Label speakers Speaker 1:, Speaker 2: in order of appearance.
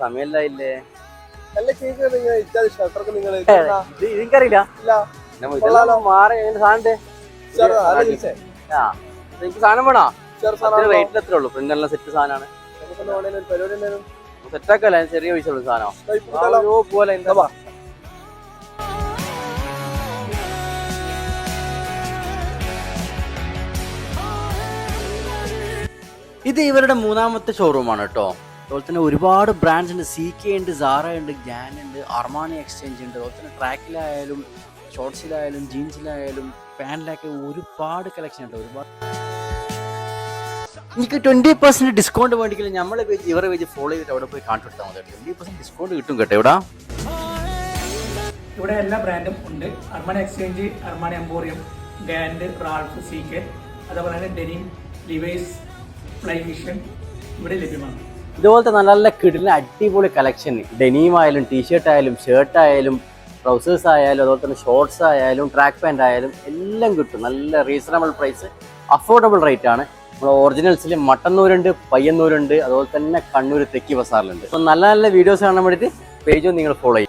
Speaker 1: സമയമില്ലേ
Speaker 2: എനിക്കറിയില്ല
Speaker 1: എനിക്ക് സാധനം വേണോ റേറ്റിൽ എത്ര ഉള്ളു പ്രിന്റെല്ലാം സെറ്റ് സാധനമാണ് സെറ്റാക്കല്ല ചെറിയ പൈസ ഉള്ളു സാധനം പോലെ എന്താ ഇത് ഇവരുടെ മൂന്നാമത്തെ ഷോറൂമാണ് കേട്ടോ. അതുപോലെ തന്നെ ഒരുപാട് ബ്രാൻഡ്സ് ഉണ്ട്. CK ഉണ്ട്, സാറ ഉണ്ട്, ഗ്യാൻ ഉണ്ട്, അർമാനി എക്സ്ചേഞ്ച് ഉണ്ട്. അതുപോലെ തന്നെ ട്രാക്കിലായാലും ഷോർട്സിലായാലും ജീൻസിലായാലും പാൻറ്റിലൊക്കെ ഒരുപാട് കളക്ഷൻ ഉണ്ട്. ഒരുപാട് എനിക്ക് 20% ഡിസ്കൗണ്ട് വേണ്ടിക്കില്ല നമ്മളെ പേജ് ഇവരുടെ പേജ് ഫോളോ ചെയ്തിട്ട് അവിടെ പോയി കാണിച്ചെടുത്താൽ മതി. 20% ഡിസ്കൗണ്ട് കിട്ടും കേട്ടോ.
Speaker 2: ഇവിടെ എല്ലാ ബ്രാൻഡും ഉണ്ട്. Armani Exchange, Armani Emporium, Gant, Ralph, CK, അതുപോലെ തന്നെ ഡെനിം, ലിവൈസ്, ഫ്ലൈ മിഷൻ ഇവിടെ ലഭ്യമാണ്.
Speaker 1: ഇതുപോലത്തെ നല്ല നല്ല കിടിലൻ അടിപൊളി കളക്ഷൻ ഡെനീം ആയാലും ടീഷർട്ട് ആയാലും ഷർട്ട് ആയാലും ട്രൗസേഴ്സ് ആയാലും അതുപോലെ തന്നെ ഷോർട്സ് ആയാലും ട്രാക്ക് പാൻറ് ആയാലും എല്ലാം കിട്ടും. നല്ല റീസണബിൾ പ്രൈസ്, അഫോർഡബിൾ റേറ്റ് ആണ്. നമ്മൾ ഒറിജിനൽസിൽ മട്ടന്നൂരുണ്ട്, പയ്യന്നൂരുണ്ട്, അതുപോലെ തന്നെ കണ്ണൂർ തെക്കി ബസാറിലുണ്ട്. അപ്പോൾ നല്ല നല്ല വീഡിയോസ് കാണാൻ വേണ്ടിയിട്ട് പേജും നിങ്ങൾ ഫോളോ ചെയ്യും.